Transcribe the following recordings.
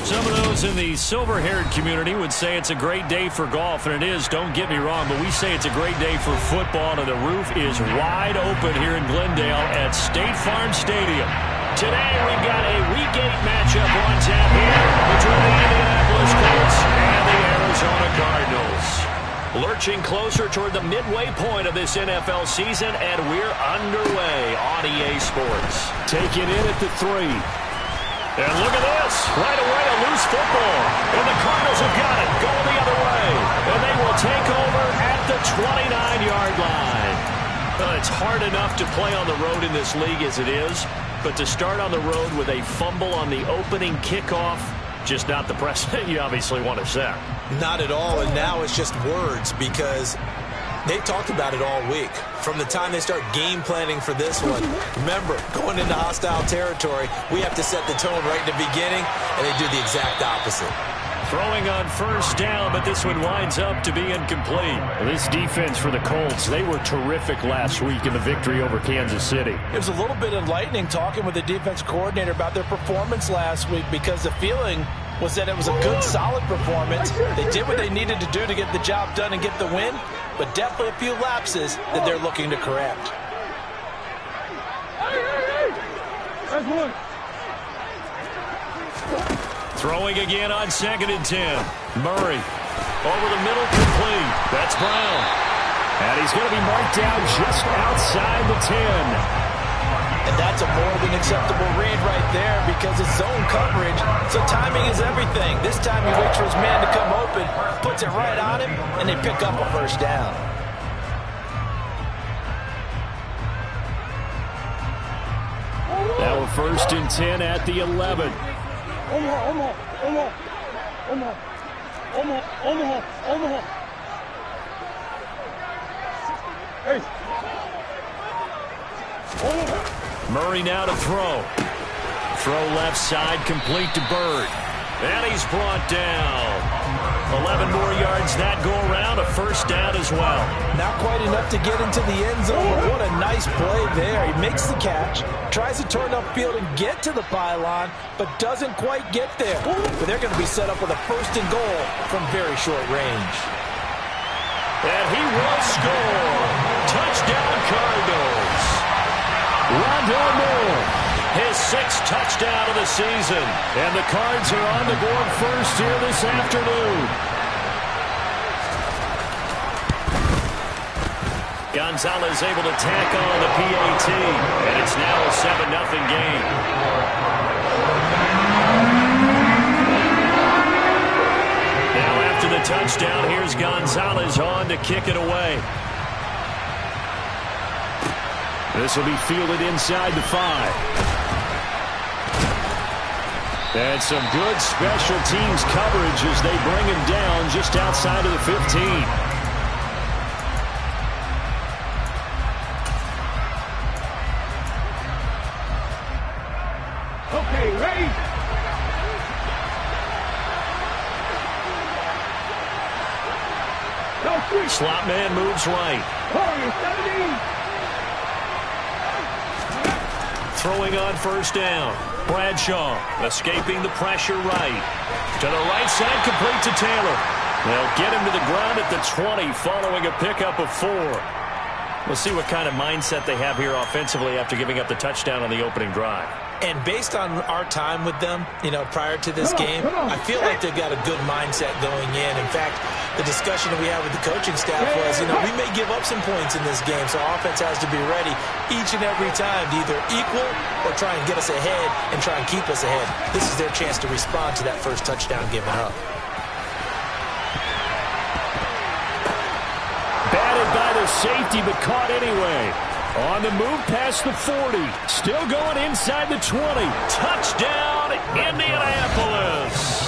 Some of those in the silver-haired community would say it's a great day for golf, and it is, don't get me wrong, but we say it's a great day for football, and the roof is wide open here in Glendale at State Farm Stadium. Today we've got a Week 8 matchup on tap here between the Indianapolis Colts and the Arizona Cardinals. Lurching closer toward the midway point of this NFL season, and we're underway on EA Sports. Taking in at the 3. And look at this. Right away, a loose football. And the Cardinals have got it. Going the other way. And they will take over at the 29-yard line. It's hard enough to play on the road in this league as it is. But to start on the road with a fumble on the opening kickoff, just not the precedent you obviously want to set. Not at all. And now it's just words because they've talked about it all week. From the time they start game planning for this one, remember, going into hostile territory, we have to set the tone right in the beginning, and they do the exact opposite. Throwing on first down, but this one winds up to be incomplete. This defense for the Colts, they were terrific last week in the victory over Kansas City. It was a little bit enlightening talking with the defense coordinator about their performance last week because the feeling was that it was a good, solid performance. They did what they needed to do to get the job done and get the win, but definitely a few lapses that they're looking to correct. Throwing again on 2nd and 10. Murray over the middle, complete. That's Brown. And he's going to be marked down just outside the 10. And that's a more than acceptable read right there because it's zone coverage, so timing is everything. This time he waits for his man to come open, puts it right on him, and they pick up a first down. Now a 1st and 10 at the 11. Murray now to throw. Throw left side, complete to Bird. And he's brought down. 11 more yards that go around, a first down as well. Not quite enough to get into the end zone, but what a nice play there. He makes the catch, tries to turn upfield and get to the pylon, but doesn't quite get there. But they're going to be set up with a 1st and goal from very short range. And he will score. Touchdown Cardinals. Rondell Moore, his 6th touchdown of the season. And the Cards are on the board first here this afternoon. Gonzalez able to tack on the PAT. And it's now a 7-0 game. Now after the touchdown, here's Gonzalez on to kick it away. This will be fielded inside the 5. And some good special teams coverage as they bring him down just outside of the 15. Okay, ready? Slot man moves right. Throwing on first down. Bradshaw escaping the pressure right. To the right side, complete to Taylor. They'll get him to the ground at the 20 following a pickup of 4. We'll see what kind of mindset they have here offensively after giving up the touchdown on the opening drive. And based on our time with them, prior to this game, I feel like they've got a good mindset going in. In fact, the discussion that we had with the coaching staff was, we may give up some points in this game, so offense has to be ready each and every time to either equal or try and get us ahead and try and keep us ahead. This is their chance to respond to that first touchdown given up. Batted by the safety, but caught anyway. On the move past the 40. Still going inside the 20. Touchdown, Indianapolis.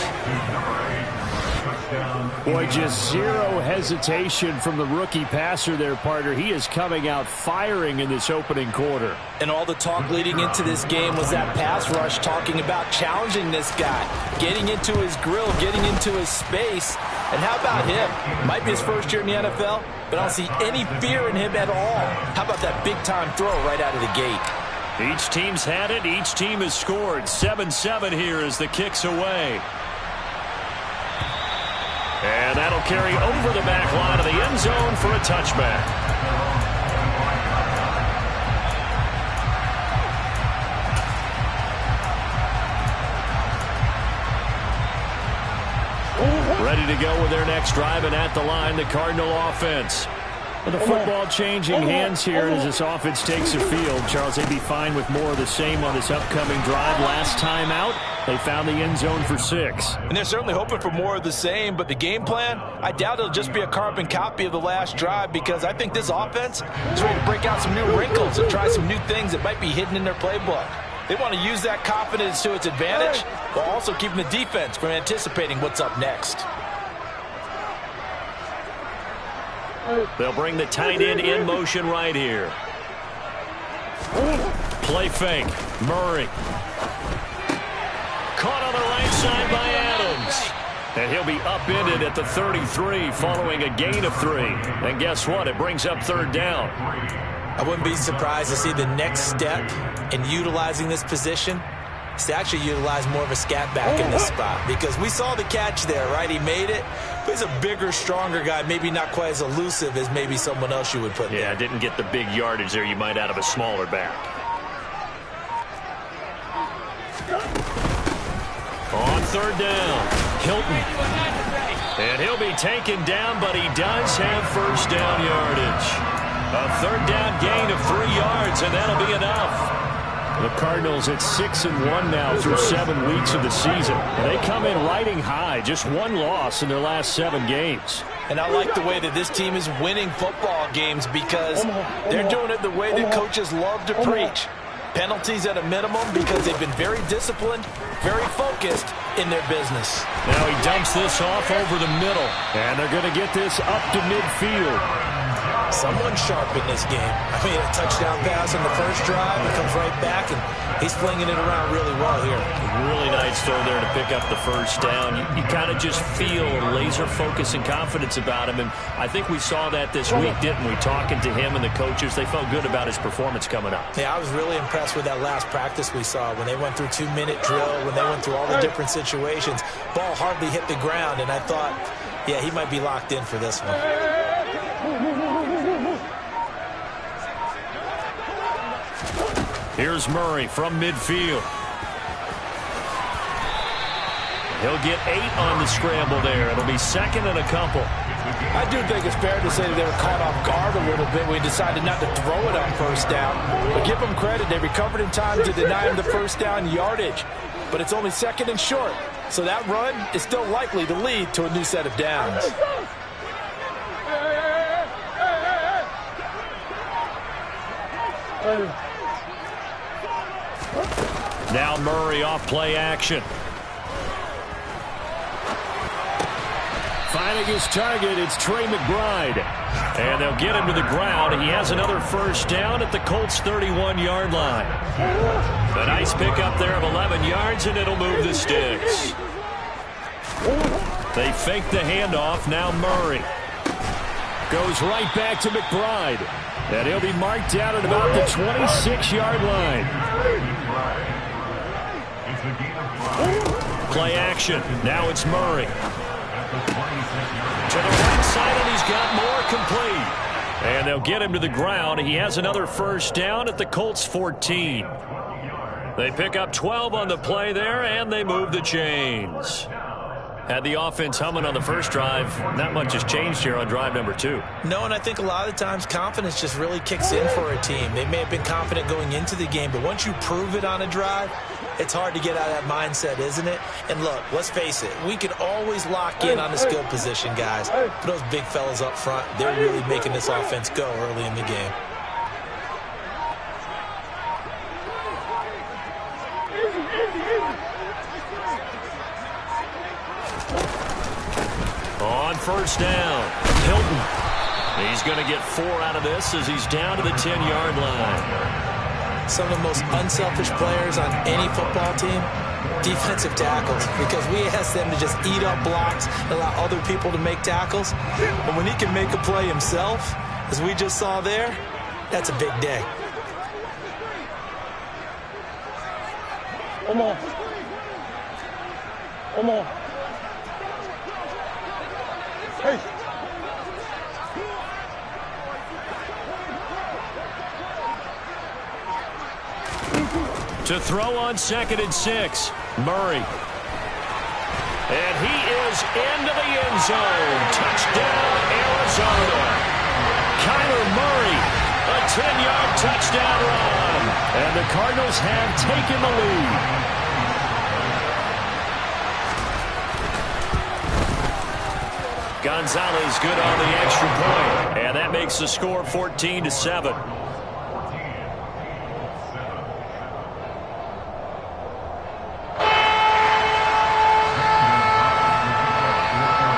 Boy, just zero hesitation from the rookie passer there, partner. He is coming out firing in this opening quarter. And all the talk leading into this game was that pass rush talking about challenging this guy, getting into his grill, getting into his space. And how about him? Might be his first year in the NFL, but I don't see any fear in him at all. How about that big-time throw right out of the gate? Each team's had it. Each team has scored. 7-7 here as the kick's away. And that'll carry over the back line of the end zone for a touchback. Ready to go with their next drive, and at the line, the Cardinal offense. Well, the football changing hands here as this offense takes the field. Charles, they'd be fine with more of the same on this upcoming drive. Last time out, they found the end zone for 6. And they're certainly hoping for more of the same, but the game plan, I doubt it'll just be a carbon copy of the last drive, because I think this offense is ready to break out some new wrinkles and try some new things that might be hidden in their playbook. They want to use that confidence to its advantage while also keeping the defense from anticipating what's up next. They'll bring the tight end in motion right here. Play fake. Murray. Caught on the right side by Adams. And he'll be upended at the 33 following a gain of 3. And guess what? It brings up 3rd down. I wouldn't be surprised to see the next step in utilizing this position is to actually utilize more of a scat back in this spot, because we saw the catch there, right? He made it, but he's a bigger, stronger guy, maybe not quite as elusive as maybe someone else you would put there. Yeah, didn't get the big yardage there you might out of a smaller back. On 3rd down, Hilton. And he'll be taken down, but he does have 1st down yardage. A 3rd down gain of 3 yards, and that'll be enough. The Cardinals at 6-1 now through 7 weeks of the season. And they come in riding high, just 1 loss in their last 7 games. And I like the way that this team is winning football games, because they're doing it the way that coaches love to preach. Penalties at a minimum, because they've been very disciplined, very focused in their business. Now he dumps this off over the middle, and they're going to get this up to midfield. Someone sharp in this game. I mean, a touchdown pass on the first drive. He comes right back, and he's flinging it around really well here. Really nice throw there to pick up the 1st down. You kind of just feel laser focus and confidence about him, and I think we saw that this week, didn't we? Talking to him and the coaches, they felt good about his performance coming up. Yeah, I was really impressed with that last practice we saw when they went through 2-minute drill, when they went through all the different situations. Ball hardly hit the ground, and I thought, yeah, he might be locked in for this one. Here's Murray from midfield. He'll get 8 on the scramble there. It'll be 2nd and a couple. I do think it's fair to say that they were caught off guard a little bit when he decided not to throw it on 1st down. But give them credit. They recovered in time to deny him the 1st down yardage. But it's only 2nd and short. So that run is still likely to lead to a new set of downs. Now Murray off play action. Finding his target, it's Trey McBride. And they'll get him to the ground. He has another 1st down at the Colts' 31-yard line. A nice pickup there of 11 yards, and it'll move the sticks. They fake the handoff. Now Murray goes right back to McBride. And he'll be marked down at about the 26-yard line. Play action. Now it's Murray. To the right side, and he's got more complete. And they'll get him to the ground. He has another 1st down at the Colts' 14. They pick up 12 on the play there, and they move the chains. Had the offense humming on the first drive. Not much has changed here on drive number 2. No, and I think a lot of the times confidence just really kicks in for a team. They may have been confident going into the game, but once you prove it on a drive, it's hard to get out of that mindset, isn't it? And look, let's face it, we can always lock in on the skill position, guys. But those big fellas up front, they're really making this offense go early in the game. On first down, Hilton. He's going to get 4 out of this as he's down to the 10-yard line. Some of the most unselfish players on any football team, defensive tackles, because we ask them to just eat up blocks and allow other people to make tackles. But when he can make a play himself, as we just saw there, that's a big day. Come on. Come on. Hey. To throw on 2nd and 6, Murray. And he is into the end zone. Touchdown, Arizona. Kyler Murray, a 10-yard touchdown run. And the Cardinals have taken the lead. Gonzalez good on the extra point, and that makes the score 14-7.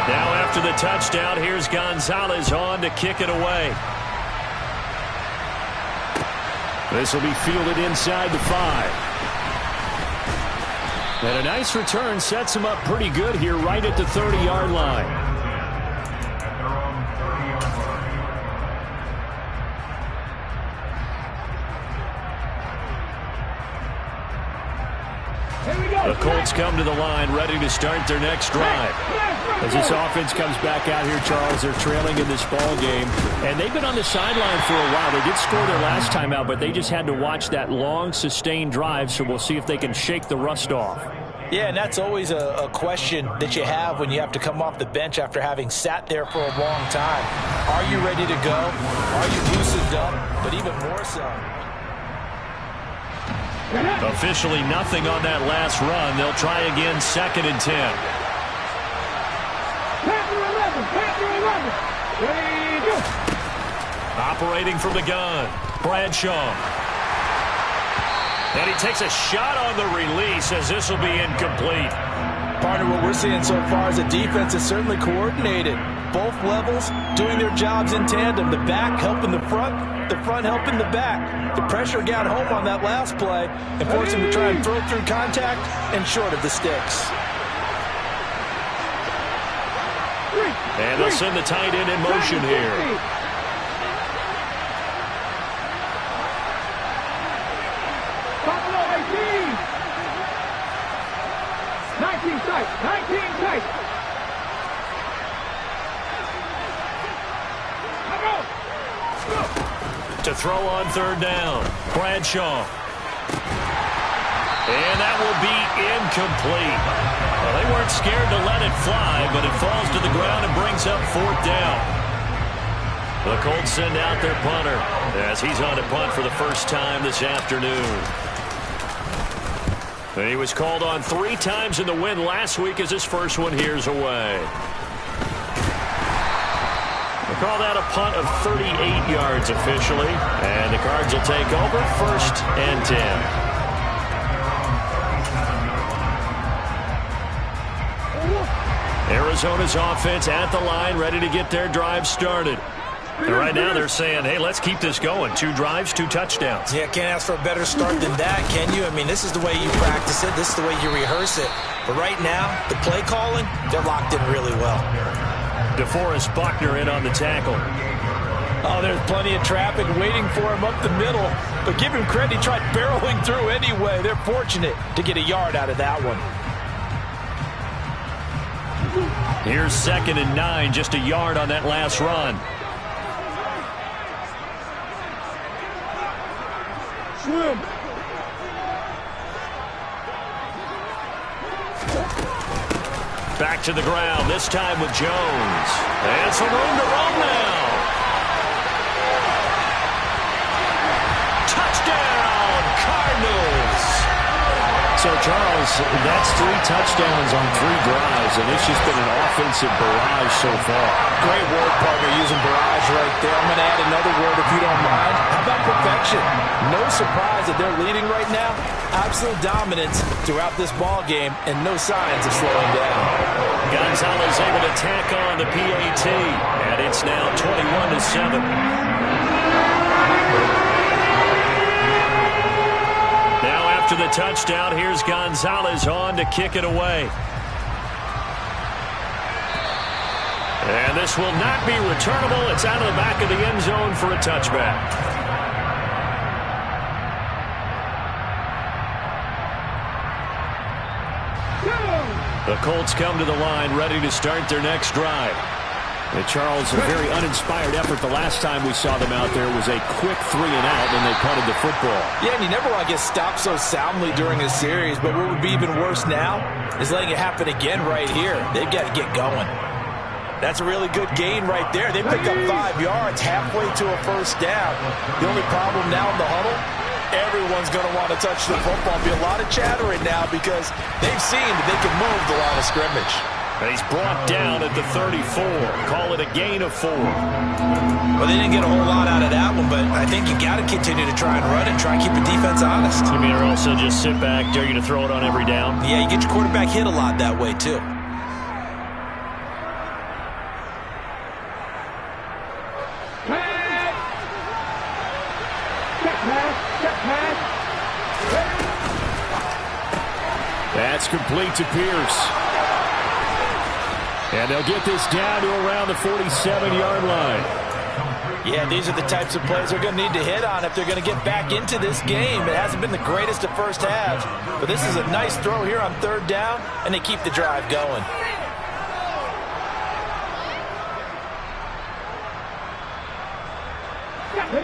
Now after the touchdown, here's Gonzalez on to kick it away. This will be fielded inside the 5. And a nice return sets him up pretty good here right at the 30-yard line. The Colts come to the line, ready to start their next drive. As this offense comes back out here, Charles, they're trailing in this ball game. And they've been on the sideline for a while. They did score their last time out, but they just had to watch that long, sustained drive, so we'll see if they can shake the rust off. Yeah, and that's always a question that you have when you have to come off the bench after having sat there for a long time. Are you ready to go? Are you loosened up? But even more so. Officially nothing on that last run. They'll try again 2nd and 10. Operating from the gun, Bradshaw. And he takes a shot on the release as this will be incomplete. Partner, what we're seeing so far is the defense is certainly coordinated. Both levels doing their jobs in tandem. The back helping the front helping the back. The pressure got home on that last play and forced him to try and throw through contact and short of the sticks. And they'll send the tight end in motion here. To throw on 3rd down, Bradshaw. And that will be incomplete. Well, they weren't scared to let it fly, but it falls to the ground and brings up 4th down. The Colts send out their punter as he's on to punt for the first time this afternoon. And he was called on 3 times in the win last week as his first one here's away. We'll call that a punt of 38 yards officially. And the Cards will take over 1st and 10. Arizona's offense at the line, ready to get their drive started. And right now they're saying, hey, let's keep this going. 2 drives, 2 touchdowns. Yeah, can't ask for a better start than that, can you? I mean, this is the way you practice it. This is the way you rehearse it. But right now, the play calling, they're locked in really well. DeForest Buckner in on the tackle. Oh, there's plenty of traffic waiting for him up the middle. But give him credit, he tried barreling through anyway. They're fortunate to get a yard out of that one. Here's 2nd and 9, just a yard on that last run. Back to the ground, this time with Jones. And some room to roam now. Touchdown, Cardinals. So, Charles, that's 3 touchdowns on 3 drives, and it's just been an offensive barrage so far. Great word, partner, using barrage right there. I'm going to add another word if you don't mind. How about perfection? No surprise that they're leading right now. Absolute dominance throughout this ball game, and no signs of slowing down. Gonzalez able to tack on the PAT, and it's now 21-7. After the touchdown, here's Gonzalez on to kick it away. And this will not be returnable. It's out of the back of the end zone for a touchback. The Colts come to the line, ready to start their next drive. Charles, a very uninspired effort the last time we saw them out there was a quick 3-and-out when they punted the football. Yeah, and you never want to get stopped so soundly during a series, but what would be even worse now is letting it happen again right here. They've got to get going. That's a really good gain right there. They pick up 5 yards halfway to a first down. The only problem now in the huddle, everyone's going to want to touch the football. There'll be a lot of chattering now because they've seen that they can move the line of scrimmage. And he's brought down at the 34. Call it a gain of 4. Well, they didn't get a whole lot out of that one, but I think you got to continue to try and run and try and keep the defense honest. You mean, or also just sit back, dare you to throw it on every down? Yeah, you get your quarterback hit a lot that way, too. That's complete to Pierce. And they'll get this down to around the 47-yard line. Yeah, these are the types of plays they're going to need to hit on if they're going to get back into this game. It hasn't been the greatest of first halves, but this is a nice throw here on 3rd down, and they keep the drive going.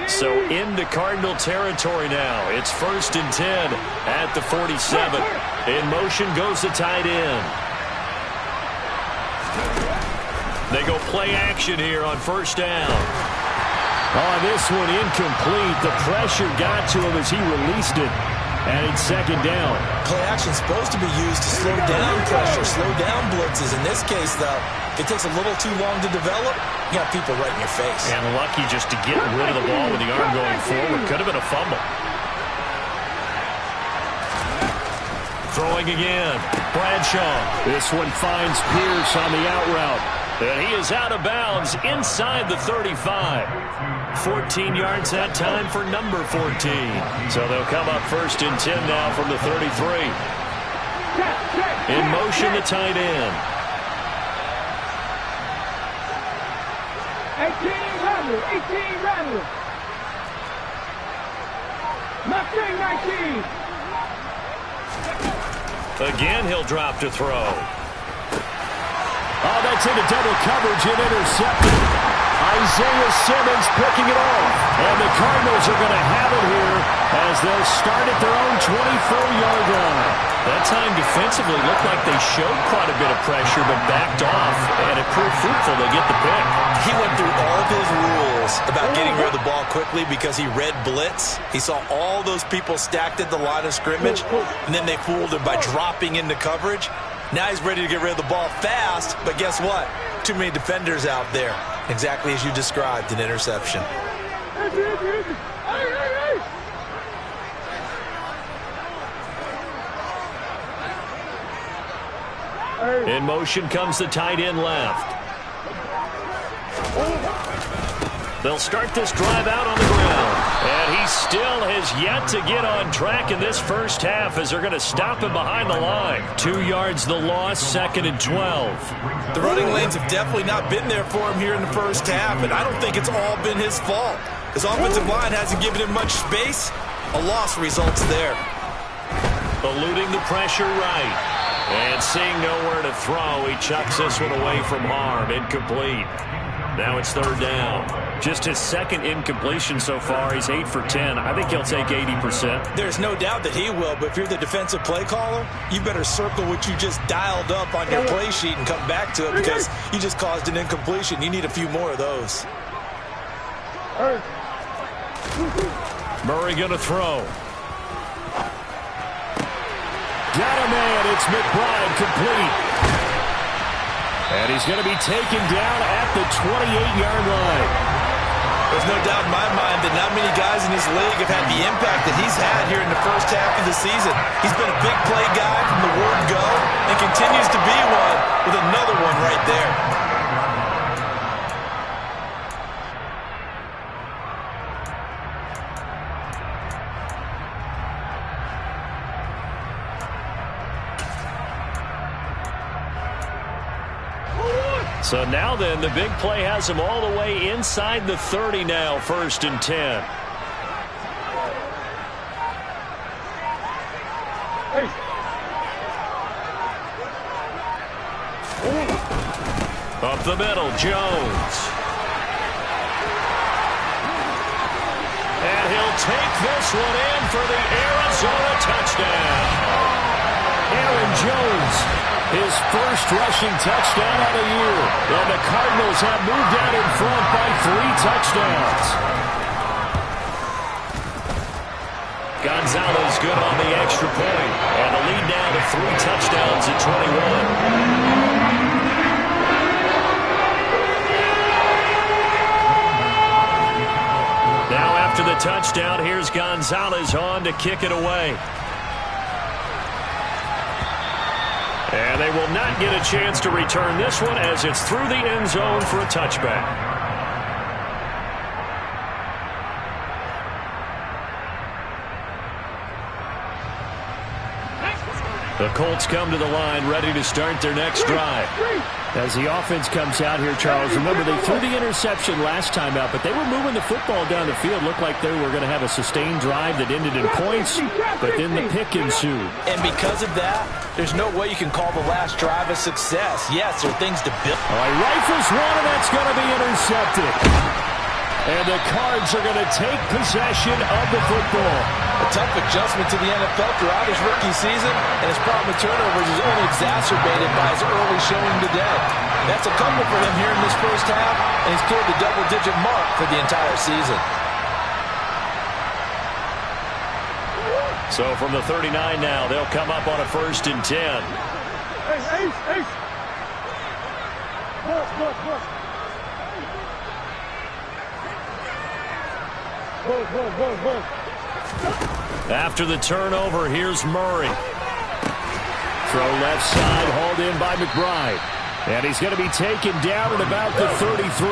So into Cardinal territory now. It's 1st and 10 at the 47. In motion goes the tight end. They go play action here on 1st down. Oh, this one incomplete. The pressure got to him as he released it. And it's 2nd down. Play action supposed to be used to slow down pressure, slow down blitzes. In this case, though, if it takes a little too long to develop, you got people right in your face. And lucky just to get rid of the ball with the arm going forward. Could have been a fumble. Throwing again. Bradshaw. This one finds Pierce on the out route. And he is out of bounds inside the 35. 14 yards that time for number 14. So they'll come up 1st and 10 now from the 33. In motion, the tight end. 18 Randall. Mustang 19. Again, he'll drop to throw. Oh, that's into double coverage and intercepted. Isaiah Simmons picking it off. And the Cardinals are going to have it here as they'll start at their own 24-yard line. That time defensively looked like they showed quite a bit of pressure but backed off, and it proved fruitful to get the pick. He went through all of his rules about getting rid of the ball quickly because he read blitz. He saw all those people stacked at the line of scrimmage, and then they fooled him by dropping into coverage. Now he's ready to get rid of the ball fast, but guess what? Too many defenders out there. Exactly as you described, an interception. In motion comes the tight end left. They'll start this drive out on the ground. And he still has yet to get on track in this first half as they're going to stop him behind the line. 2 yards the loss, 2nd and 12. The running lanes have definitely not been there for him here in the first half, and I don't think it's all been his fault. His offensive line hasn't given him much space. A loss results there. Eluding the pressure right. And seeing nowhere to throw, he chucks this one away from harm. Incomplete. Now it's 3rd down. Just his second incompletion so far. He's 8 for 10. I think he'll take 80%. There's no doubt that he will, but if you're the defensive play caller, you better circle what you just dialed up on your play sheet and come back to it because you just caused an incompletion. You need a few more of those. Murray going to throw. Got a man. It's McBride complete. And he's going to be taken down at the 28-yard line. There's no doubt in my mind that not many guys in this league have had the impact that he's had here in the first half of the season. He's been a big play guy from the word go and continues to be one with another one right there. So now then, the big play has him all the way inside the 30 now, 1st and 10. Up the middle, Jones. And he'll take this one in for the Arizona touchdown. Aaron Jones, his first rushing touchdown of the year. And the Cardinals have moved out in front by 3 touchdowns. Gonzalez good on the extra point. And the lead now to 3 touchdowns at 21. Now after the touchdown, here's Gonzalez on to kick it away. And they will not get a chance to return this one as it's through the end zone for a touchback. The Colts come to the line ready to start their next drive. As the offense comes out here, Charles, remember they threw the interception last time out, but they were moving the football down the field. Looked like they were going to have a sustained drive that ended in points, but then the pick ensued. And because of that, there's no way you can call the last drive a success. Yes, there are things to build. All right, rifles one, and that's going to be intercepted. And the Cards are going to take possession of the football. A tough adjustment to the NFL throughout his rookie season, and his problem with turnovers is only exacerbated by his early showing today. That's a couple for him here in this first half, and he's cleared the double-digit mark for the entire season. So from the 39 now, they'll come up on a 1st and 10. Ace. Go. After the turnover, here's Murray. Throw left side, hauled in by McBride. And he's going to be taken down at about the 33.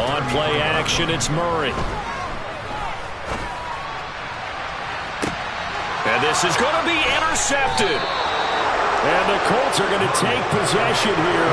On play action, it's Murray. And this is going to be intercepted. And the Colts are going to take possession here.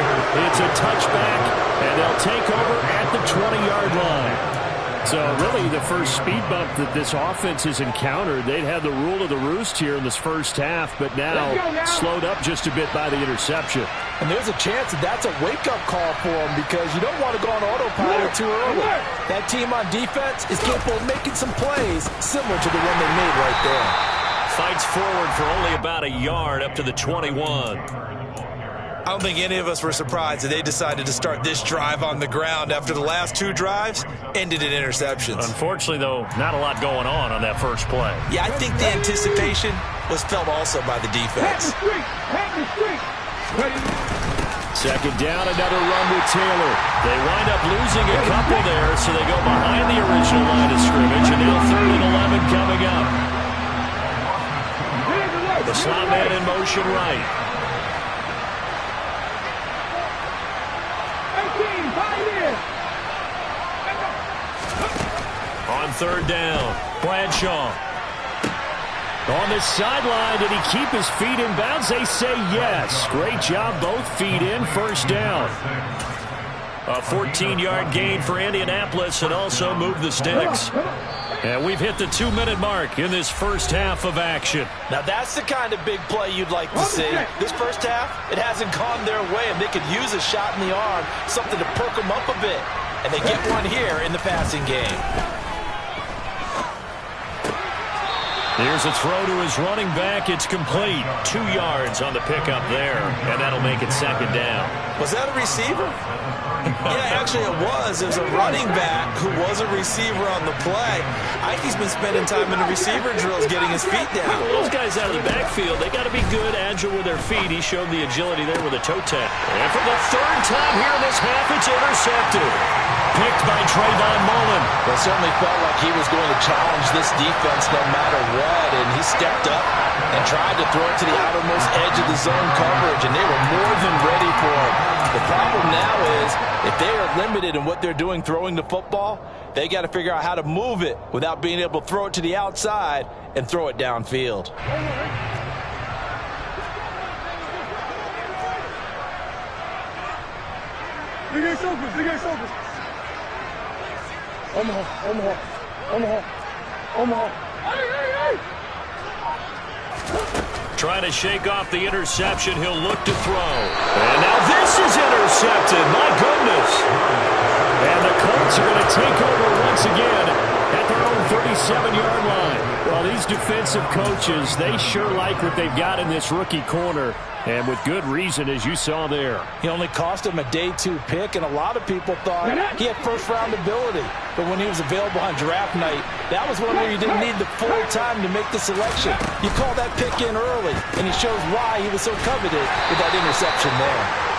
It's a touchback, and they'll take over at the 20-yard line. So really the first speed bump that this offense has encountered. They'd had the rule of the roost here in this first half, but now slowed up just a bit by the interception. And there's a chance that that's a wake-up call for them because you don't want to go on autopilot too early. That team on defense is capable of making some plays similar to the one they made right there. Fights forward for only about a yard up to the 21. I don't think any of us were surprised that they decided to start this drive on the ground after the last 2 drives ended in interceptions. Unfortunately, though, not a lot going on that first play. Yeah, I think the anticipation was felt also by the defense. Second down, another run with Taylor. They wind up losing a couple there, so they go behind the original line of scrimmage, and now 3rd and 11 coming up. The slot man in motion right. On 3rd down, Bradshaw. On the sideline, did he keep his feet in bounds? They say yes. Great job, both feet in, 1st down. A 14-yard gain for Indianapolis and also moved the sticks. And we've hit the 2-minute mark in this first half of action. Now that's the kind of big play you'd like to see. This first half, it hasn't gone their way, and they could use a shot in the arm, something to perk them up a bit. And they get one here in the passing game. Here's a throw to his running back. It's complete. 2 yards on the pickup there, and that'll make it second down. Was that a receiver? Yeah, actually it was. It was a running back who was a receiver on the play. Ike's been spending time in the receiver drills getting his feet down. Well, those guys out of the backfield, they got to be good, agile with their feet. He showed the agility there with a toe tap. And for the third time here in this half, it's intercepted. Picked by Trayvon Mullen. Well, it certainly felt like he was going to challenge this defense no matter what, and he stepped up and tried to throw it to the outermost edge of the zone coverage, and they were more than ready for it. The problem now is if they are limited in what they're doing throwing the football, they got to figure out how to move it without being able to throw it to the outside and throw it downfield. Trying to shake off the interception. He'll look to throw. And now this is intercepted. My goodness. And the Colts are going to take over once again at their own 37-yard line. Well, these defensive coaches, they sure like what they've got in this rookie corner. And with good reason, as you saw there. He only cost him a day 2 pick, and a lot of people thought he had first-round ability. But when he was available on draft night, that was one where you didn't need the full time to make the selection. You call that pick in early, and he shows why he was so coveted with that interception there.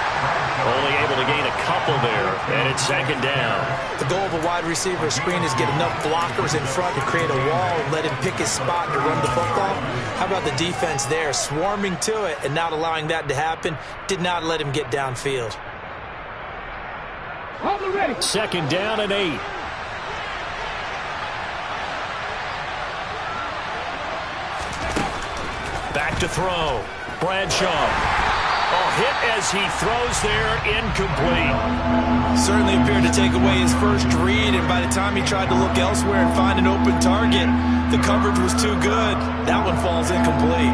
Only able to gain a couple there, and it's second down. The goal of a wide receiver screen is get enough blockers in front to create a wall and let him pick his spot to run the football. How about the defense there, swarming to it and not allowing that to happen? Did not let him get downfield. Second down and 8. Back to throw. Bradshaw. Hit as he throws there, incomplete. Certainly appeared to take away his first read, and by the time he tried to look elsewhere and find an open target, the coverage was too good. That one falls incomplete.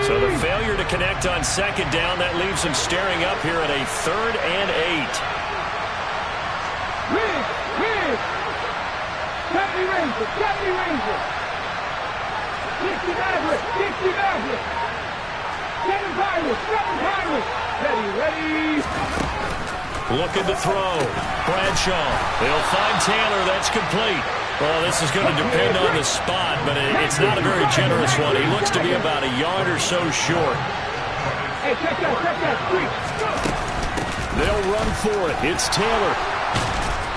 So the failure to connect on second down, that leaves him staring up here at a 3rd and 8. Captain Ranger! Captain Ranger! Dixie Maverick! Dixie Maverick! Captain Pirates! Captain Pirates! Ready! Looking to throw. Bradshaw. They'll find Taylor. That's complete. Well, this is going to depend on the spot, but it's not a very generous one. He looks to be about a yard or so short. Hey, check that, street. They'll run for it. It's Taylor.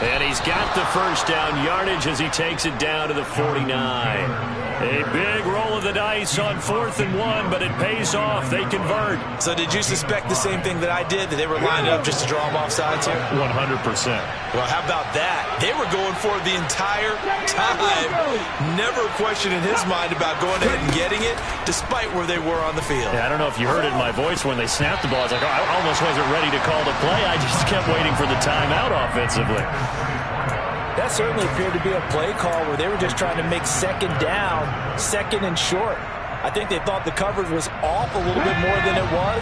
And he's got the first down yardage as he takes it down to the 49. A big roll of the dice on 4th and 1, but it pays off. They convert. So did you suspect the same thing that I did, that they were lined up just to draw him off sides here? 100%. Well, how about that? They were going for it the entire time. Never a question in his mind about going ahead and getting it, despite where they were on the field. Yeah, I don't know if you heard it in my voice when they snapped the ball. I was like, oh, I almost wasn't ready to call the play. I just kept waiting for the timeout offensively. That certainly appeared to be a play call where they were just trying to make second down, second and short. I think they thought the coverage was off a little bit more than it was.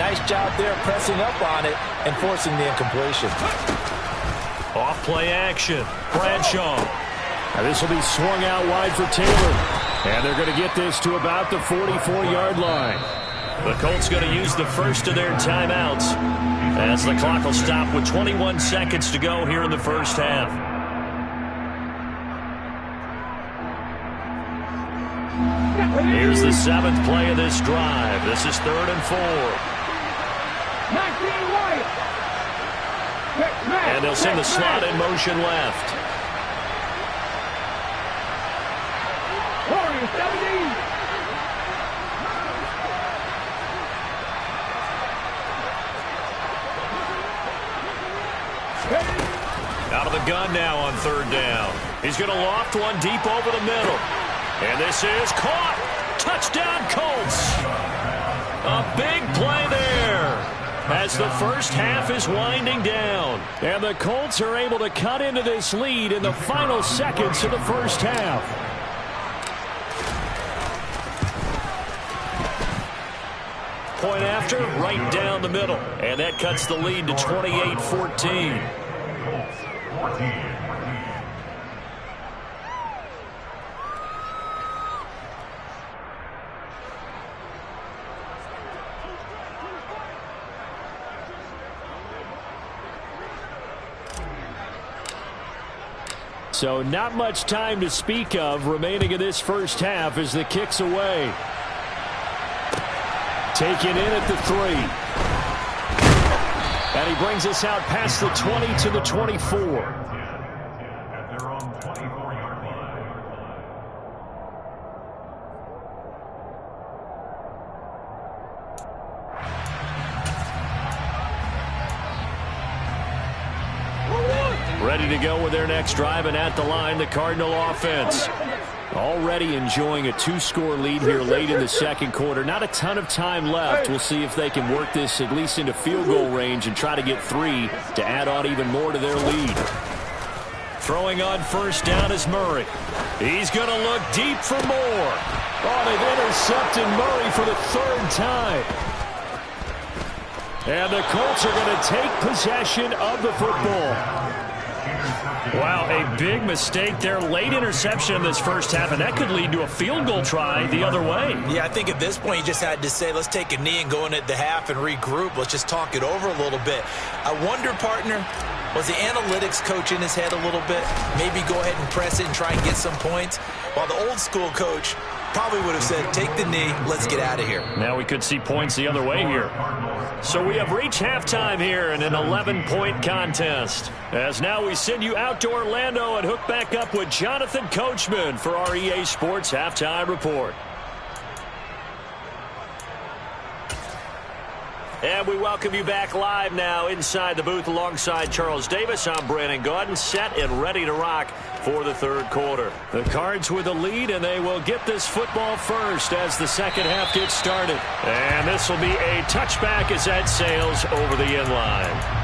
Nice job there pressing up on it and forcing the incompletion. Off play action. Bradshaw. Now this will be swung out wide for Taylor. And they're going to get this to about the 44-yard line. The Colts going to use the first of their timeouts as the clock will stop with 21 seconds to go here in the first half. Here's the 7th play of this drive. This is 3rd and 4. And they'll send the slot in motion left. Out of the gun now on 3rd down. He's going to loft one deep over the middle. And this is caught. touchdown Colts. A big play there as the first half is winding down. And the Colts are able to cut into this lead in the final seconds of the first half. Point after, right down the middle. And that cuts the lead to 28-14. So not much time to speak of remaining in this first half as the kick's away. Taken in at the 3. And he brings us out past the 20 to the 24. Ready to go with their next drive, and at the line, the Cardinal offense. Already enjoying a 2-score lead here late in the second quarter. Not a ton of time left. We'll see if they can work this at least into field goal range and try to get 3 to add on even more to their lead. Throwing on first down is Murray. He's going to look deep for more. Oh, they've intercepted Murray for the 3rd time. And the Colts are going to take possession of the football. Wow, a big mistake there. Late interception in this first half, and that could lead to a field goal try the other way. Yeah, I think at this point you just had to say, let's take a knee and go in at the half and regroup. Let's just talk it over a little bit. I wonder, partner, was the analytics coach in his head a little bit? Maybe go ahead and press it and try and get some points? While the old school coach probably would have said, take the knee, let's get out of here. Now we could see points the other way here. So we have reached halftime here in an 11-point contest. As now we send you out to Orlando and hook back up with Jonathan Coachman for our EA Sports Halftime Report. And we welcome you back live now inside the booth alongside Charles Davis. I'm Brandon Gaudin, set and ready to rock for the third quarter. The Cards with a lead, and they will get this football first as the second half gets started. And this will be a touchback as that sails over the end line.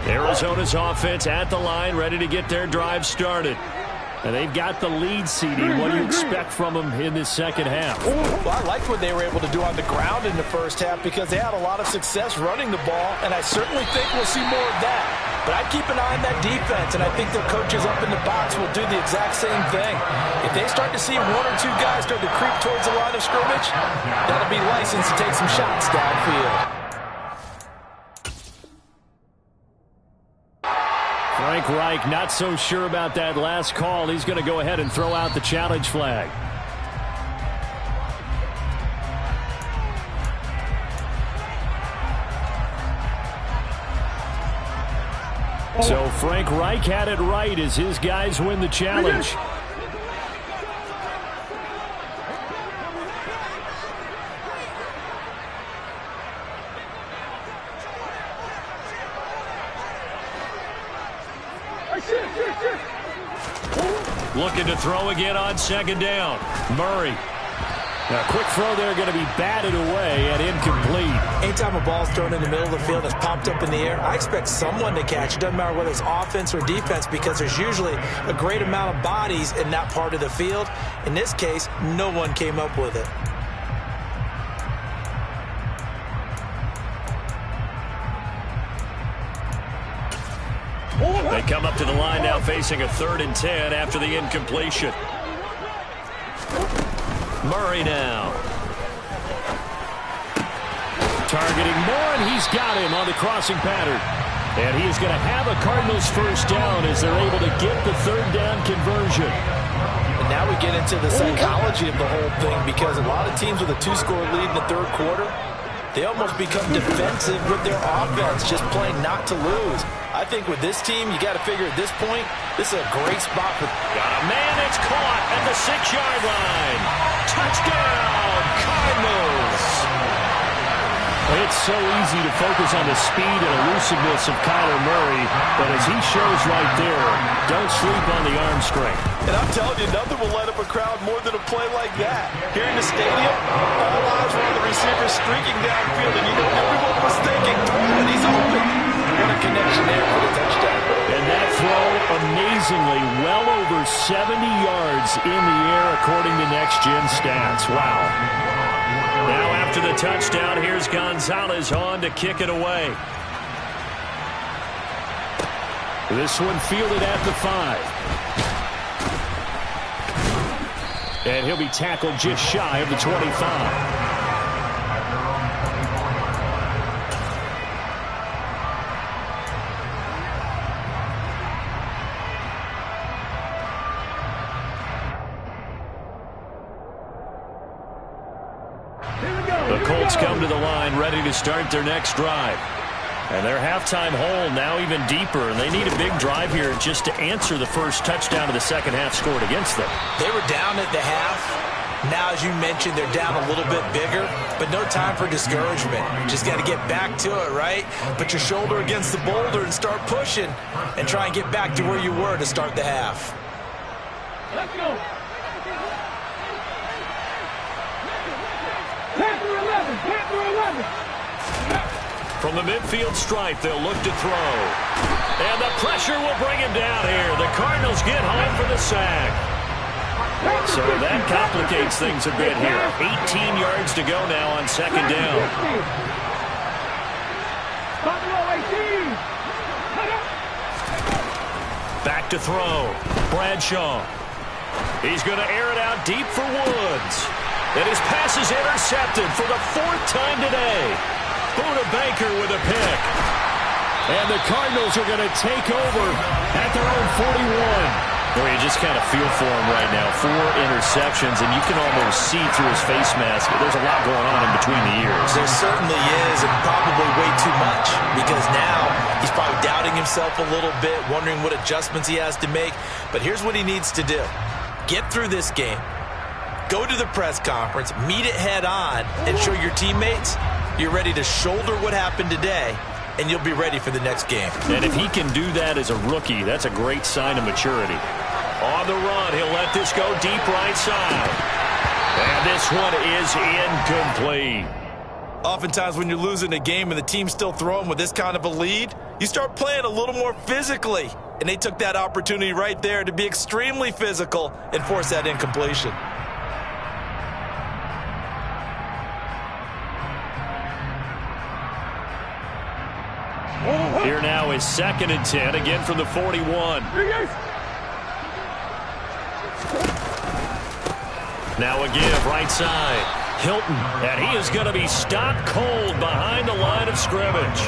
Arizona's offense at the line, ready to get their drive started. And they've got the lead seeding. What do you expect from them in this second half? Well, I liked what they were able to do on the ground in the first half because they had a lot of success running the ball, and I certainly think we'll see more of that. But I'd keep an eye on that defense, and I think their coaches up in the box will do the exact same thing. If they start to see 1 or 2 guys start to creep towards the line of scrimmage, that'll be license to take some shots downfield. Frank Reich not so sure about that last call. He's going to go ahead and throw out the challenge flag. So Frank Reich had it right as his guys win the challenge. Looking to throw again on second down. Murray. Now, a quick throw there going to be batted away and incomplete. Anytime a ball's thrown in the middle of the field and it's popped up in the air, I expect someone to catch it. Doesn't matter whether it's offense or defense because there's usually a great amount of bodies in that part of the field. In this case, no one came up with it. They come up to the line now facing a 3rd and 10 after the incompletion. Murray now. Targeting Moore, and he's got him on the crossing pattern. And he is going to have a Cardinals first down as they're able to get the 3rd down conversion. And now we get into the psychology of the whole thing because a lot of teams with a 2-score lead in the third quarter, they almost become defensive with their offense, just playing not to lose. I think with this team, you got to figure at this point, this is a great spot for. Got a man that's caught at the 6-yard line. Touchdown, Cardinals. It's so easy to focus on the speed and elusiveness of Kyler Murray, but as he shows right there, don't sleep on the arm strength. And I'm telling you, nothing will light up a crowd more than a play like that. Here in the stadium, all eyes were on the receiver streaking downfield, and you know everyone was thinking, and he's open. What a connection there for the touchdown. And that throw, amazingly, well over 70 yards in the air, according to Next Gen Stats. Wow. Now after the touchdown, here's Gonzalez on to kick it away. This one fielded at the 5. And he'll be tackled just shy of the 25. The Colts come to the line ready to start their next drive. And their halftime hole now even deeper, and they need a big drive here just to answer the first touchdown of the second half scored against them. They were down at the half. Now, as you mentioned, they're down a little bit bigger, but no time for discouragement. Just got to get back to it, right? Put your shoulder against the boulder and start pushing and try and get back to where you were to start the half. Let's go. Panther 11, Panther 11. From the midfield stripe, they'll look to throw. And the pressure will bring him down here. The Cardinals get home for the sack. So that complicates things a bit here. 18 yards to go now on second down. Back to throw. Bradshaw. He's going to air it out deep for Woods. And his pass is intercepted for the 4th time today. Buda Baker with a pick. And the Cardinals are going to take over at their own 41. Boy, you just kind of feel for him right now. 4 interceptions, and you can almost see through his face mask. There's a lot going on in between the ears. There certainly is, and probably way too much, because now he's probably doubting himself a little bit, wondering what adjustments he has to make. But here's what he needs to do. Get through this game. Go to the press conference, meet it head on, and show your teammates you're ready to shoulder what happened today, and you'll be ready for the next game. And if he can do that as a rookie, that's a great sign of maturity. On the run, he'll let this go deep right side. And this one is incomplete. Oftentimes when you're losing a game and the team's still throwing with this kind of a lead, you start playing a little more physically. And they took that opportunity right there to be extremely physical and force that incompletion. Here now is 2nd and 10, again from the 41. Now a give, right side. Hilton, and he is going to be stopped cold behind the line of scrimmage.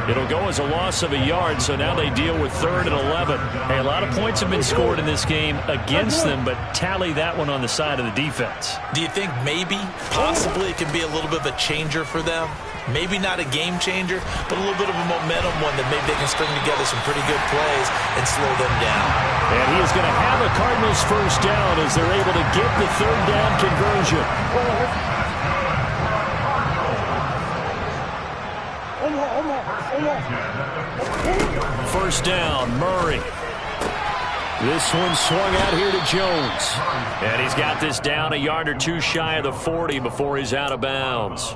It'll go as a loss of a yard, so now they deal with 3rd and 11. Hey, a lot of points have been scored in this game against them, but tally that one on the side of the defense. Do you think maybe, possibly, it can be a little bit of a changer for them? Maybe not a game changer, but a little bit of a momentum one that maybe they can string together some pretty good plays and slow them down. And he is going to have a Cardinals first down as they're able to get the 3rd down conversion. First down, Murray. This one swung out here to Jones. And he's got this down a yard or 2 shy of the 40 before he's out of bounds.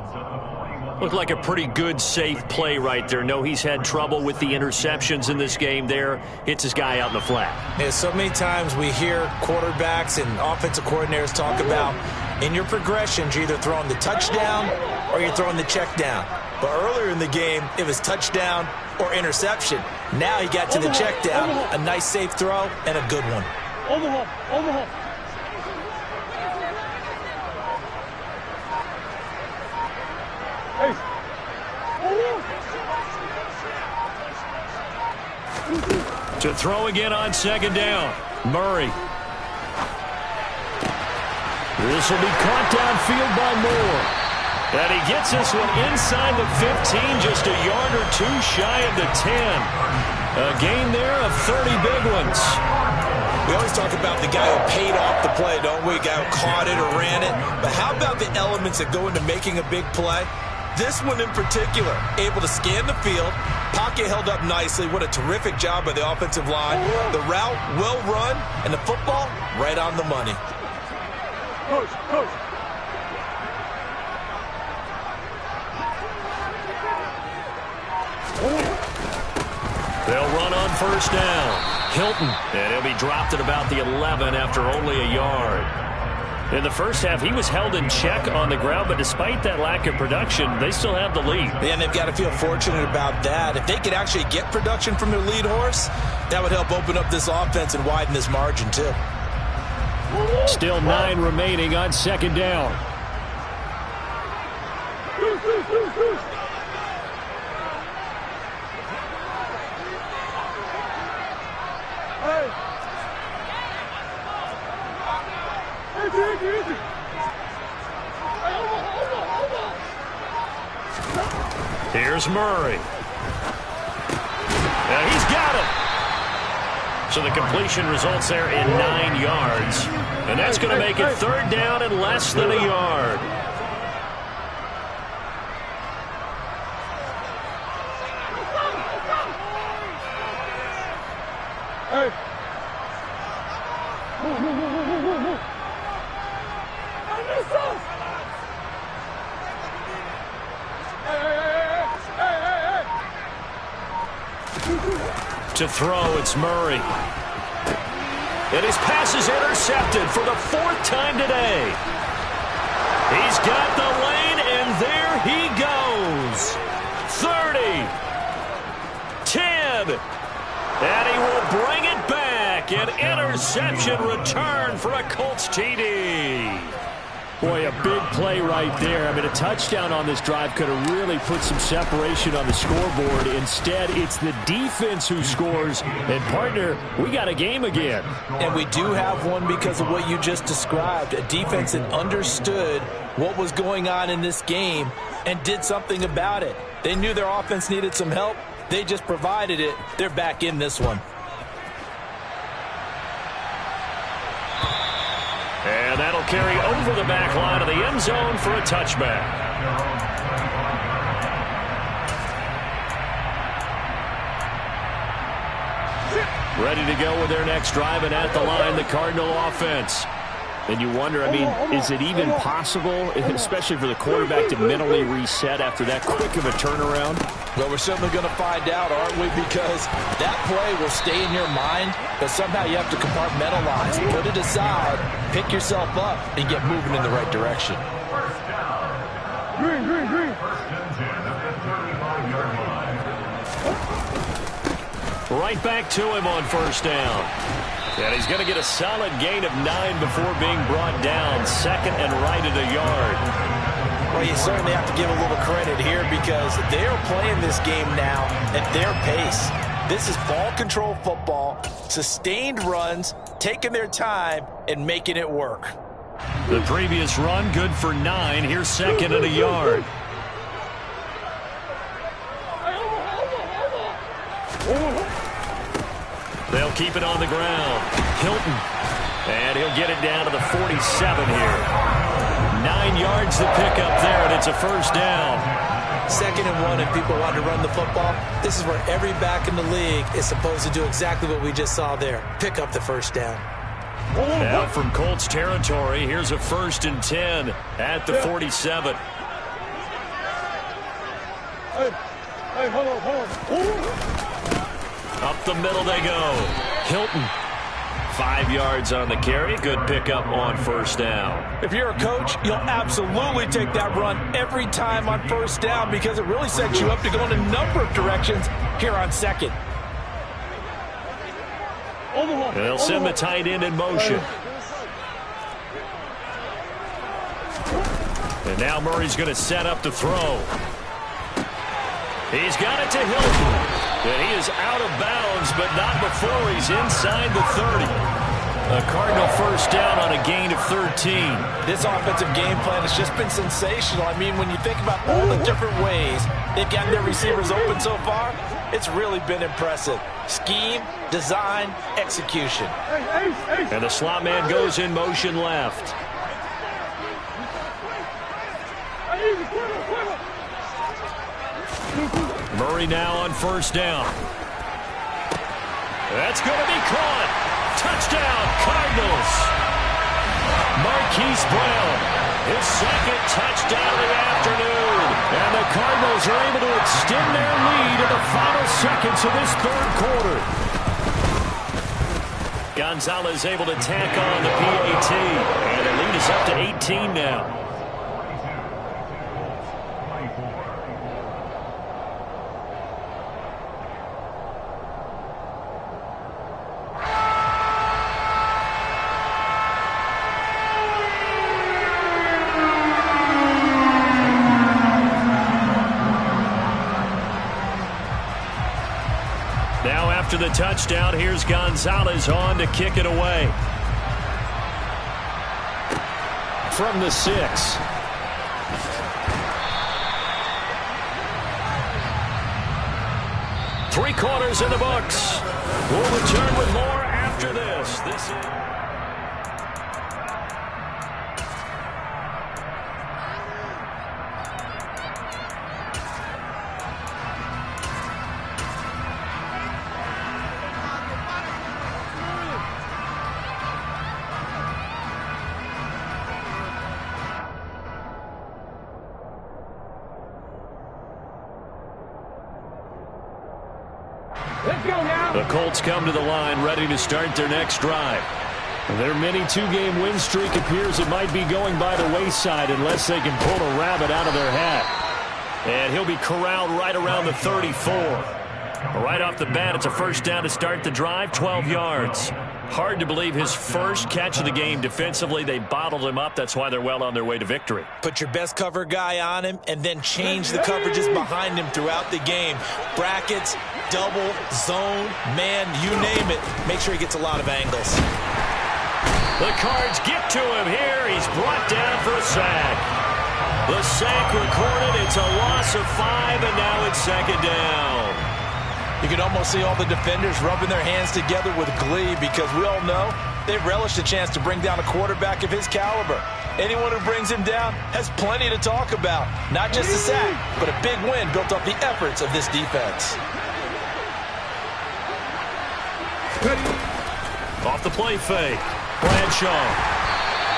Looked like a pretty good, safe play right there. No, he's had trouble with the interceptions in this game there. Hits his guy out in the flat. Yeah, so many times we hear quarterbacks and offensive coordinators talk about in your progressions, you're either throwing the touchdown or you're throwing the check down. But earlier in the game, it was touchdown or interception. Now he got to the check down, a nice safe throw, and a good one. Overhaul. To throw again on 2nd down. Murray. This will be caught downfield by Moore. And he gets this one inside the 15, just a yard or 2 shy of the 10. A gain there of 30 big ones. We always talk about the guy who paid off the play, don't we? The guy who caught it or ran it. But how about the elements that go into making a big play? This one in particular, able to scan the field, pocket held up nicely. What a terrific job by the offensive line. The route well run, and the football right on the money. Coach. They'll run on first down. Hilton, and he'll be dropped at about the 11 after only a yard. In the first half, he was held in check on the ground, but despite that lack of production, they still have the lead. And they've got to feel fortunate about that. If they could actually get production from their lead horse, that would help open up this offense and widen this margin too. Still 9 remaining on second down. Here's Murray. And he's got it. So the completion results there in 9 yards. And that's going to make it third down and less than a yard. Hey. To throw, it's Murray. And his pass is intercepted for the 4th time today. He's got the lane, and there he goes. 30. 10. And he will bring it back. An interception return for a Colts TD. Boy, a big play right there. I mean, a touchdown on this drive could have really put some separation on the scoreboard. Instead, it's the defense who scores. And, partner, we got a game again. And we do have one because of what you just described. A defense that understood what was going on in this game and did something about it. They knew their offense needed some help. They just provided it. They're back in this one. And that'll carry over the back line of the end zone for a touchback. Ready to go with their next drive, and at the line, the Cardinal offense. And you wonder, I mean, is it even possible, especially for the quarterback, to mentally reset after that quick of a turnaround? Well, we're certainly going to find out, aren't we? Because that play will stay in your mind, but somehow you have to compartmentalize, put it aside, pick yourself up, and get moving in the right direction. Green. Right back to him on first down. And he's going to get a solid gain of 9 before being brought down. Second and right at a yard. Well, you certainly have to give a little credit here because they're playing this game now at their pace. This is ball control football, sustained runs, taking their time, and making it work. The previous run, good for 9. Here's second and a yard. They'll keep it on the ground. Hilton. And he'll get it down to the 47 here. 9 yards to pick up there, and it's a first down. 2nd and 1 if people want to run the football. This is where every back in the league is supposed to do exactly what we just saw there. Pick up the first down. Now from Colts territory, here's a 1st and 10 at the 47. Hey, hold on. Up the middle they go. Hilton. 5 yards on the carry. Good pickup on first down. If you're a coach, you'll absolutely take that run every time on first down because it really sets you up to go in a number of directions here on second. And they'll send the tight end in motion. And now Murray's going to set up to throw. He's got it to Hilton. And he is out of bounds, but not before he's inside the 30. A Cardinal first down on a gain of 13. This offensive game plan has just been sensational. I mean, when you think about all the different ways they've gotten their receivers open so far, it's really been impressive. Scheme, design, execution. And the slot man goes in motion left. Murray now on first down. That's going to be caught. Touchdown, Cardinals. Marquise Brown, his second touchdown of the afternoon. And the Cardinals are able to extend their lead in the final seconds of this third quarter. Gonzalez able to tack on the PAT. And the lead is up to 18 now. After the touchdown, here's Gonzalez on to kick it away. From the 6. Three quarters in the books. We'll return with more after this. The Colts come to the line ready to start their next drive. Their mini two-game win streak appears it might be going by the wayside unless they can pull a rabbit out of their hat. And he'll be corralled right around the 34. Right off the bat, it's a first down to start the drive, 12 yards. Hard to believe his first catch of the game defensively. They bottled him up. That's why they're well on their way to victory. Put your best cover guy on him and then change the coverages behind him throughout the game. Brackets, double, zone, man, you name it. Make sure he gets a lot of angles. The Cards get to him here. He's brought down for a sack. The sack recorded. It's a loss of 5, and now it's second down. You can almost see all the defenders rubbing their hands together with glee because we all know they relish the chance to bring down a quarterback of his caliber. Anyone who brings him down has plenty to talk about. Not just a sack, but a big win built off the efforts of this defense. Off the play fake. Bradshaw.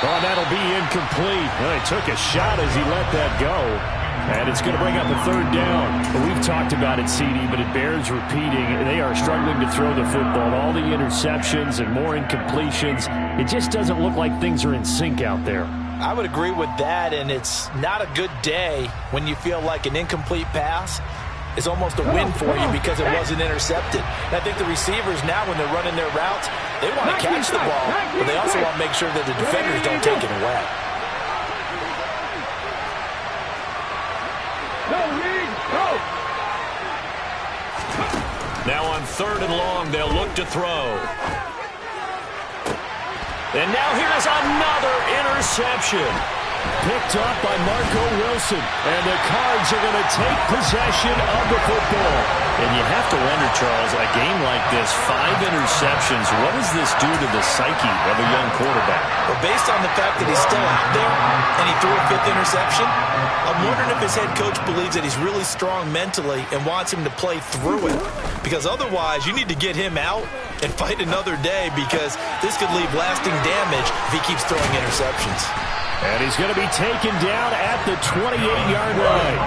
Oh, that'll be incomplete. Well, he took a shot as he let that go. And it's going to bring up a third down. We've talked about it, CD, but it bears repeating. They are struggling to throw the football. All the interceptions and more incompletions. It just doesn't look like things are in sync out there. I would agree with that, and it's not a good day when you feel like an incomplete pass is almost a win for you because it wasn't intercepted. And I think the receivers now, when they're running their routes, they want to catch the ball, but they also want to make sure that the defenders don't take it away. Now on third and long, they'll look to throw. And now here's another interception. Picked up by Marco Wilson. And the Cards are going to take possession of the football. And you have to wonder, Charles, a game like this, 5 interceptions, what does this do to the psyche of a young quarterback? Well, based on the fact that he's still out there and he threw a 5th interception, I'm wondering if his head coach believes that he's really strong mentally and wants him to play through it. Because otherwise, you need to get him out and fight another day because this could leave lasting damage if he keeps throwing interceptions. And he's going to be taken down at the 28-yard line.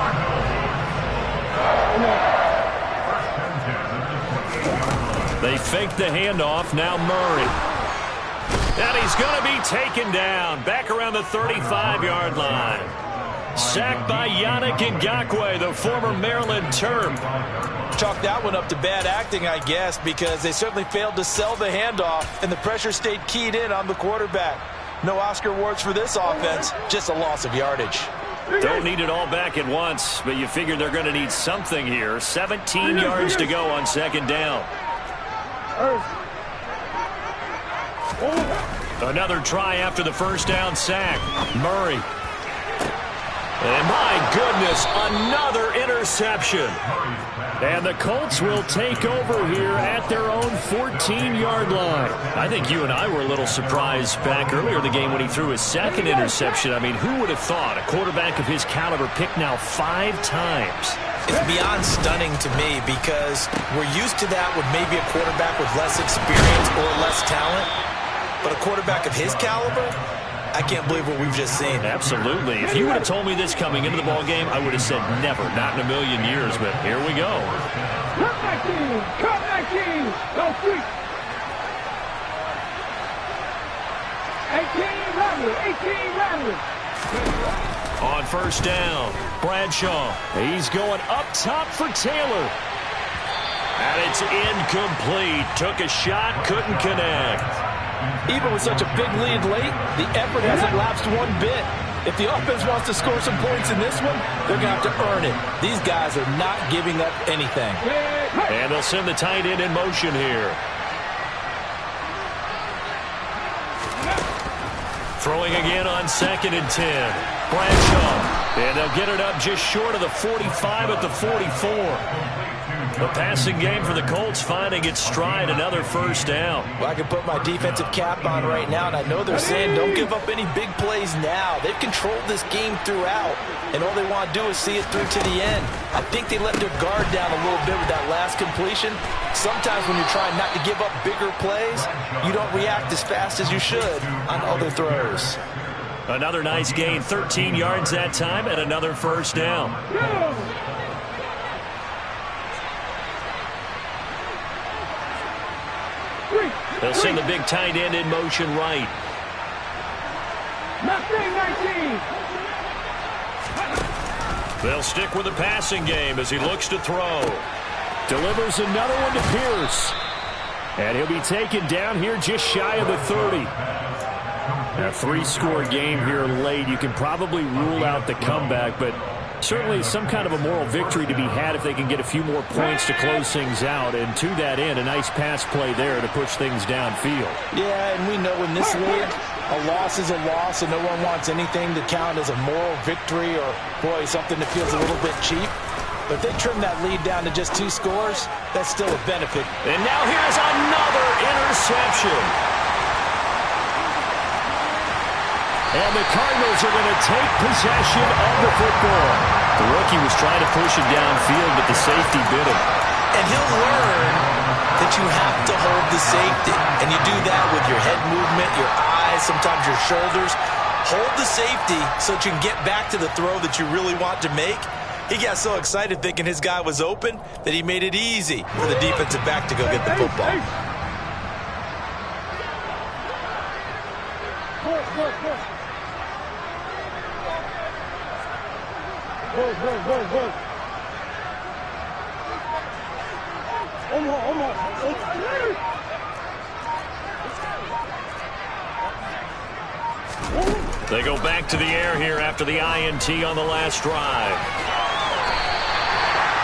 They fake the handoff. Now Murray. And he's going to be taken down back around the 35-yard line. Sacked by Yannick Ngakoue, the former Maryland Terp. Chalk that one up to bad acting, I guess, because they certainly failed to sell the handoff, and the pressure stayed keyed in on the quarterback. No Oscar awards for this offense, just a loss of yardage. Don't need it all back at once, but you figure they're going to need something here. 17 yards to go on second down. Another try after the first down sack. Murray. And my goodness, another interception. And the Colts will take over here at their own 14-yard line. I think you and I were a little surprised back earlier in the game when he threw his second interception. I mean, who would have thought a quarterback of his caliber picked now 5 times? It's beyond stunning to me because we're used to that with maybe a quarterback with less experience or less talent. But a quarterback of his caliber, I can't believe what we've just seen. Absolutely. If you would have told me this coming into the ball game, I would have said never, not in a million years. But here we go. Cut 19! Cut 19! Go free! 18 Rattler! 18 Rattler! On first down, Bradshaw. He's going up top for Taylor. And it's incomplete. Took a shot, couldn't connect. Even with such a big lead late, the effort hasn't lapsed one bit. If the offense wants to score some points in this one, they're going to have to earn it. These guys are not giving up anything. And they'll send the tight end in motion here. Throwing again on 2nd and 10. Bradshaw. And they'll get it up just short of the 45 at the 44. The passing game for the Colts finding its stride, another first down. Well, I can put my defensive cap on right now, and I know they're saying don't give up any big plays now. They've controlled this game throughout, and all they want to do is see it through to the end. I think they let their guard down a little bit with that last completion. Sometimes when you're trying not to give up bigger plays, you don't react as fast as you should on other throws. Another nice gain, 13 yards that time, and another first down. They'll send the big tight end in motion right. 19. They'll stick with the passing game as he looks to throw. Delivers another one to Pierce. And he'll be taken down here just shy of the 30. A 3-score game here late. You can probably rule out the comeback, but certainly some kind of a moral victory to be had if they can get a few more points to close things out. And to that end, a nice pass play there to push things downfield. Yeah, and we know in this league, a loss is a loss, and no one wants anything to count as a moral victory or, boy, something that feels a little bit cheap. But if they trim that lead down to just 2 scores, that's still a benefit. And now here's another interception. And the Cardinals are going to take possession of the football. The rookie was trying to push it downfield, but the safety bit him. And he'll learn that you have to hold the safety. And you do that with your head movement, your eyes, sometimes your shoulders. Hold the safety so that you can get back to the throw that you really want to make. He got so excited thinking his guy was open that he made it easy for the defensive back to go get the football. They go back to the air here after the INT on the last drive.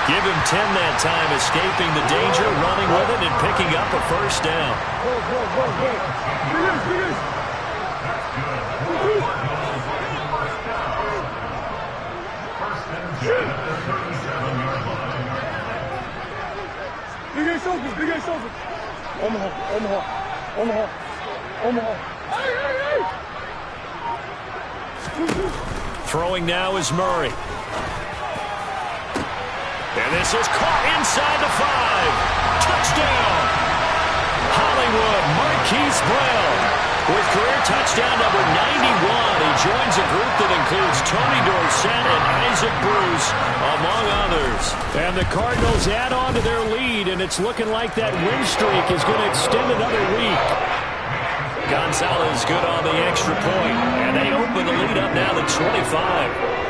Give him 10 that time, escaping the danger, running with it, and picking up a first down. Big A Soldier. Omaha. Hey! Throwing now is Murray. And this is caught inside the 5. Touchdown! Hollywood Marquise Brown with career touchdown number 91. He joins a group that includes Tony Dorsett and Isaac Bruce, among others. And the Cardinals add on to their lead, and it's looking like that win streak is going to extend another week. Gonzalez good on the extra point, and they open the lead up now to 25.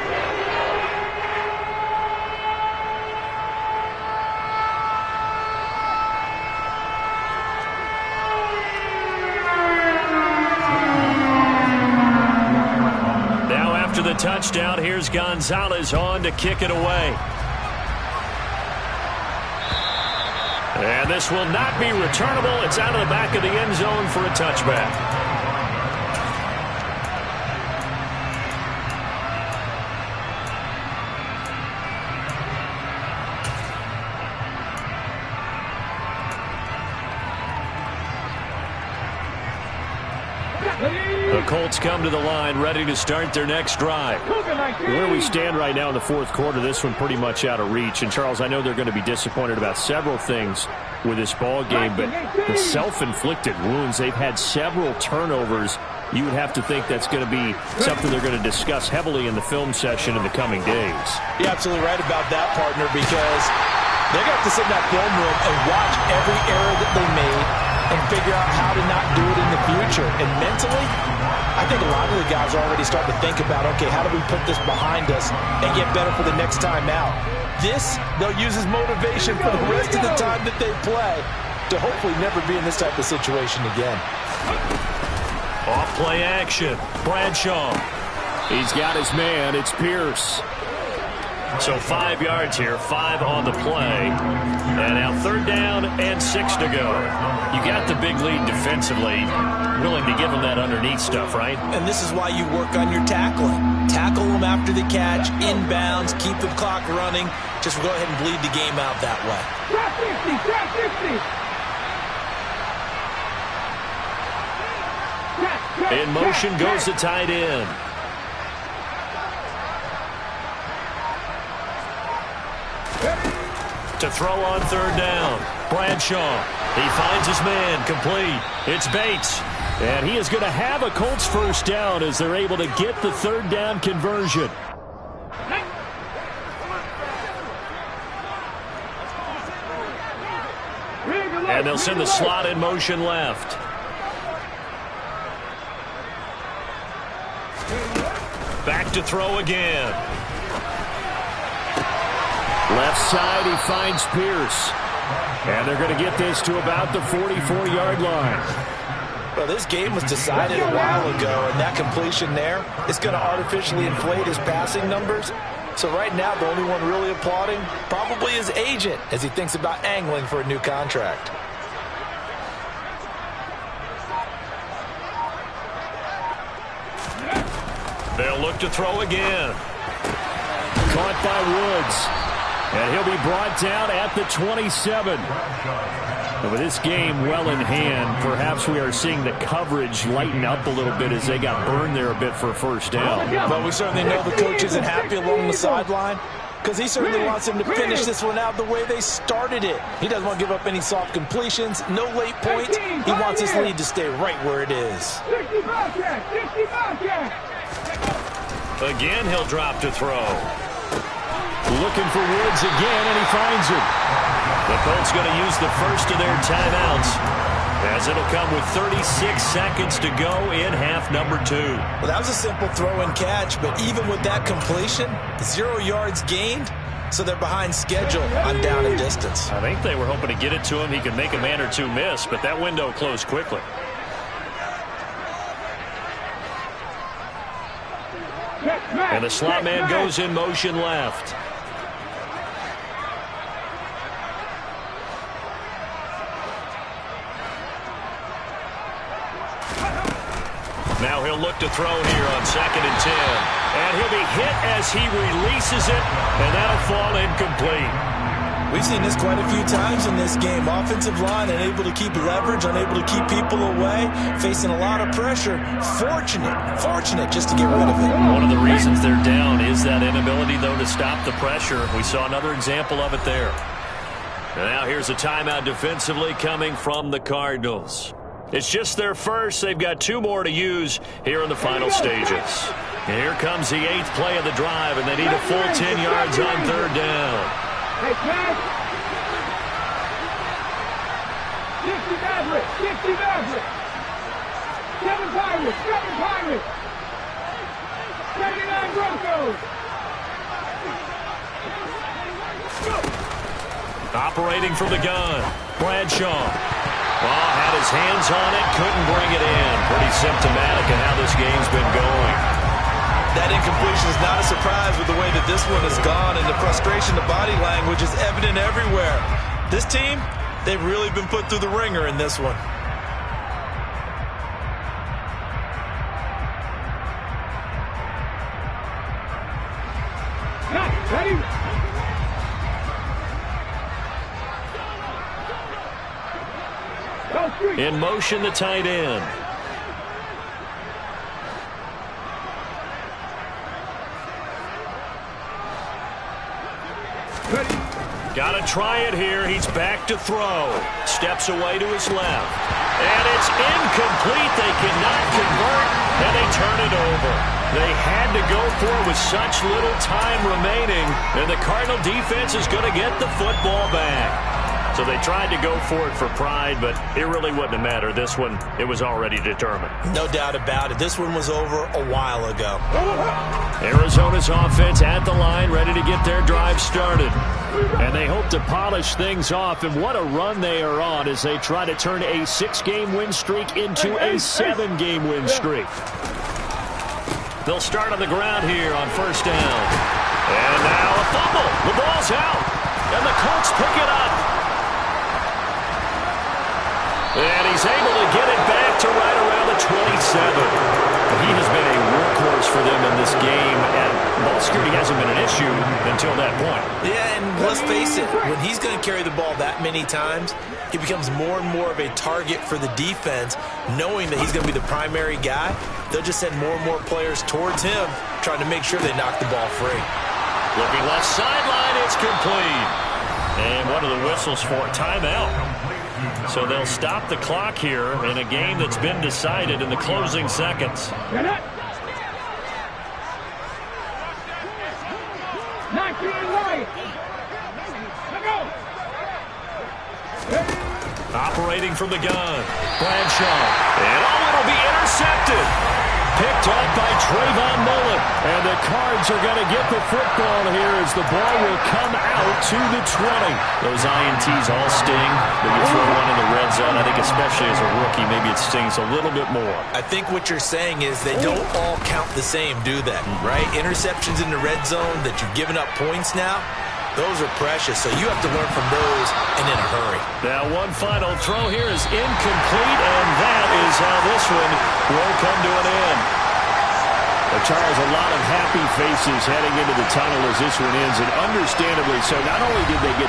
The touchdown. Here's Gonzalez on to kick it away. And this will not be returnable. It's out of the back of the end zone for a touchback. The Colts come to the line ready to start their next drive. Where we stand right now in the fourth quarter, this one pretty much out of reach. And, Charles, I know they're going to be disappointed about several things with this ball game, but the self-inflicted wounds, they've had several turnovers. You would have to think that's going to be something they're going to discuss heavily in the film session in the coming days. You're absolutely right about that, partner, because they're going to have to sit in that film room and watch every error that they made and figure out how to not do it in the future. And mentally, I think a lot of the guys are already starting to think about, okay, how do we put this behind us and get better for the next time out? This, they'll use as motivation for the rest of the time that they play to hopefully never be in this type of situation again. Off play action. Bradshaw. He's got his man. It's Pierce. So 5 yards here, 5 on the play. And now 3rd down and 6 to go. You got the big lead defensively. Willing to give them that underneath stuff, right? And this is why you work on your tackling. Tackle them after the catch, inbounds, keep the clock running. Just go ahead and bleed the game out that way. In motion goes the tight end. To throw on 3rd down. Bradshaw. He finds his man. Complete. It's Bates. And he is going to have a Colts 1st down as they're able to get the 3rd down conversion. And they'll send the slot in motion left. Back to throw again. Left side, he finds Pierce. And they're going to get this to about the 44-yard line. Well, this game was decided a while ago, and that completion there is going to artificially inflate his passing numbers. So right now, the only one really applauding probably his agent as he thinks about angling for a new contract. They'll look to throw again. Caught by Woods. And he'll be brought down at the 27. And with this game well in hand, perhaps we are seeing the coverage lighten up a little bit as they got burned there a bit for a 1st down. But we certainly know the coach isn't happy along the sideline because he certainly wants them to finish this one out the way they started it. He doesn't want to give up any soft completions, no late points. He wants his lead to stay right where it is. Again, he'll drop to throw. Looking for Woods again, and he finds him. The Colts going to use the first of their timeouts as it'll come with 36 seconds to go in half number 2. Well, that was a simple throw and catch, but even with that completion, 0 yards gained, so they're behind schedule on down and distance. I think they were hoping to get it to him. He could make a man or two miss, but that window closed quickly. And the slot man goes in motion left. Now he'll look to throw here on 2nd and 10. And he'll be hit as he releases it, and that'll fall incomplete. We've seen this quite a few times in this game. Offensive line unable to keep leverage, unable to keep people away, facing a lot of pressure. Fortunate just to get rid of it. One of the reasons they're down is that inability, though, to stop the pressure. We saw another example of it there. And now here's a timeout defensively coming from the Cardinals. It's just their first. They've got 2 more to use here in the final stages. And here comes the 8th play of the drive, and they need a full 10 yards on 3rd down. Hey, Pat. 60 Maverick. 60 Maverick. 7 Pirates. 7 Pirates. 79 Broncos. Operating from the gun, Bradshaw. Well, had his hands on it, couldn't bring it in. Pretty symptomatic of how this game's been going. That incompletion is not a surprise with the way that this one has gone, and the frustration, the body language is evident everywhere. This team, they've really been put through the ringer in this one. Ready? In motion, the tight end. Got to try it here. He's back to throw. Steps away to his left. And it's incomplete. They cannot convert, and they turn it over. They had to go for it with such little time remaining, and the Cardinal defense is going to get the football back. So they tried to go for it for pride, but it really wouldn't have mattered. This one, it was already determined. No doubt about it. This one was over a while ago. Arizona's offense at the line, ready to get their drive started. And they hope to polish things off, and what a run they are on as they try to turn a 6-game win streak into a 7-game win streak. They'll start on the ground here on first down. And now a fumble. The ball's out, and the Colts pick it up. And he's able to get it back to right around the 27. He has been a workhorse for them in this game, and ball security hasn't been an issue until that point. Yeah, and let's face it, when he's going to carry the ball that many times, he becomes more and more of a target for the defense, knowing that he's going to be the primary guy. They'll just send more and more players towards him, trying to make sure they knock the ball free. Looking left sideline, it's complete. And what are the whistles for? Timeout. So they'll stop the clock here in a game that's been decided in the closing seconds. 19 right. Operating from the gun, Bradshaw. And it'll be intercepted. Picked off by Trayvon Mullen. And the Cards are going to get the football here as the ball will come out to the 20. Those INTs all sting. When you throw one in the red zone, I think especially as a rookie, maybe it stings a little bit more. I think what you're saying is they don't all count the same, do they? Right? Interceptions in the red zone that you've given up points now, those are precious, so you have to learn from those and in a hurry. Now one final throw here is incomplete, and that is how this one will come to an end. Well, Charles, a lot of happy faces heading into the tunnel as this one ends, and understandably so. Not only did they get